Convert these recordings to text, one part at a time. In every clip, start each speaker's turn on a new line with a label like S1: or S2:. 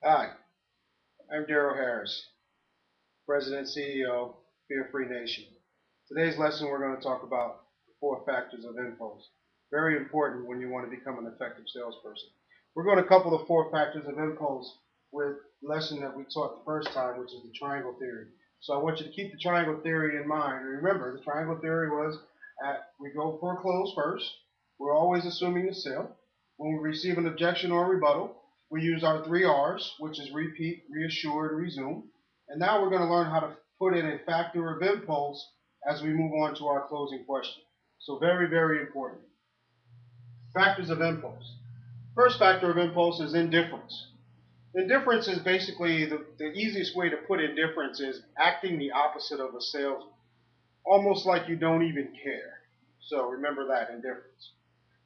S1: Hi, I'm Daryl Harris, President and CEO, Fear Free Nation. Today's lesson we're going to talk about the four factors of impulse. Very important when you want to become an effective salesperson. We're going to couple the four factors of impulse with the lesson that we taught the first time, which is the triangle theory. So I want you to keep the triangle theory in mind. Remember, the triangle theory was we go for a close first. We're always assuming the sale. When we receive an objection or a rebuttal, we use our three R's, which is repeat, reassure, and resume. And now we're going to learn how to put in a factor of impulse as we move on to our closing question. So very, very important. Factors of impulse. First factor of impulse is indifference. Indifference is basically the easiest way to put indifference is acting the opposite of a salesman, almost like you don't even care. So remember that indifference.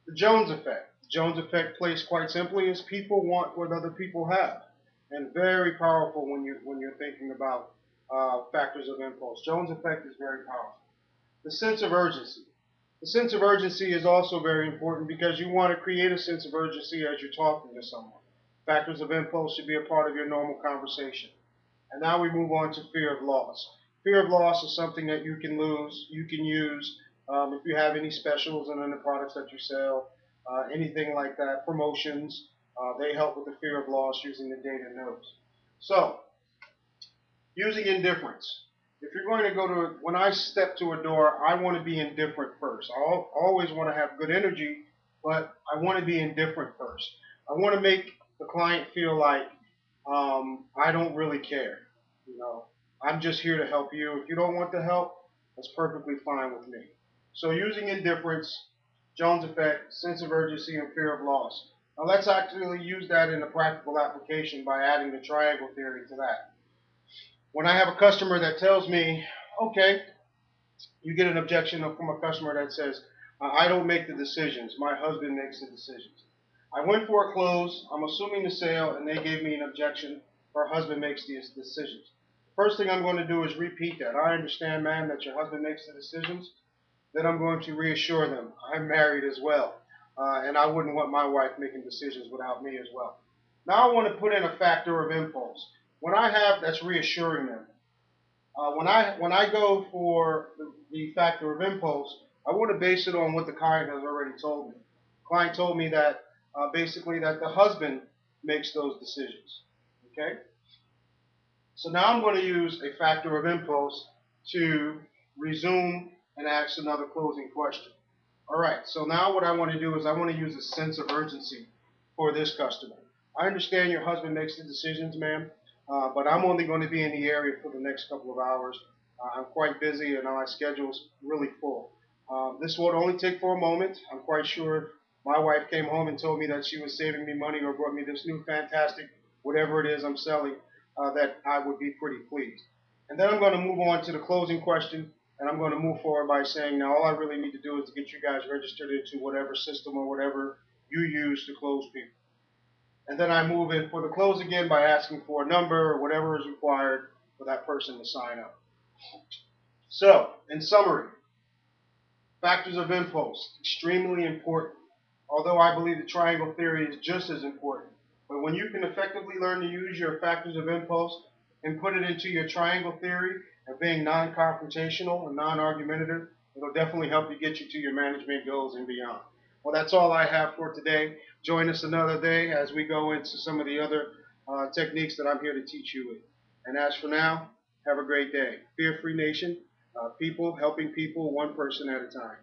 S1: The Jones effect. The Jones effect plays quite simply is people want what other people have, and very powerful when you're thinking about factors of impulse. Jones effect is very powerful. The sense of urgency. The sense of urgency is also very important because you want to create a sense of urgency as you're talking to someone. Factors of impulse should be a part of your normal conversation. And now we move on to fear of loss. Fear of loss is something that you can lose, you can use if you have any specials in the products that you sell, anything like that, promotions. They help with the fear of loss using the data notes. So, using indifference. If you're going to go to, when I step to a door, I want to be indifferent first. Always want to have good energy, but I want to be indifferent first. I want to make the client feel like I don't really care. You know, I'm just here to help you. If you don't want the help, that's perfectly fine with me. So using indifference, Jones effect, sense of urgency, and fear of loss. Now let's actually use that in a practical application by adding the triangle theory to that. When I have a customer that tells me, okay, you get an objection from a customer that says, I don't make the decisions, my husband makes the decisions. I went for a close, I'm assuming the sale, and they gave me an objection, her husband makes these decisions. First thing I'm going to do is repeat that. I understand, ma'am, that your husband makes the decisions. Then I'm going to reassure them I'm married as well, and I wouldn't want my wife making decisions without me as well. Now I want to put in a factor of impulse. When I have, that's reassuring them. When I go for the factor of impulse, I want to base it on what the client has already told me. The client told me that basically that the husband makes those decisions. Okay, so now I'm going to use a factor of impulse to resume and ask another closing question. All right, so now what I want to do is I want to use a sense of urgency for this customer. I understand your husband makes the decisions, ma'am, but I'm only going to be in the area for the next couple of hours. I'm quite busy and my schedule's really full. This will only take for a moment. I'm quite sure my wife came home and told me that she was saving me money or brought me this new fantastic whatever it is I'm selling, that I would be pretty pleased. And then I'm going to move on to the closing question, and I'm going to move forward by saying, now all I really need to do is to get you guys registered into whatever system or whatever you use to close people. And then I move in for the close again by asking for a number or whatever is required for that person to sign up. So, in summary, factors of impulse, extremely important. Although I believe the triangle theory is just as important. But when you can effectively learn to use your factors of impulse and put it into your triangle theory of being non-confrontational and non-argumentative, it'll definitely help you get you to your management goals and beyond. Well, that's all I have for today. Join us another day as we go into some of the other techniques that I'm here to teach you with. And as for now, have a great day. Fear Free Nation, people helping people one person at a time.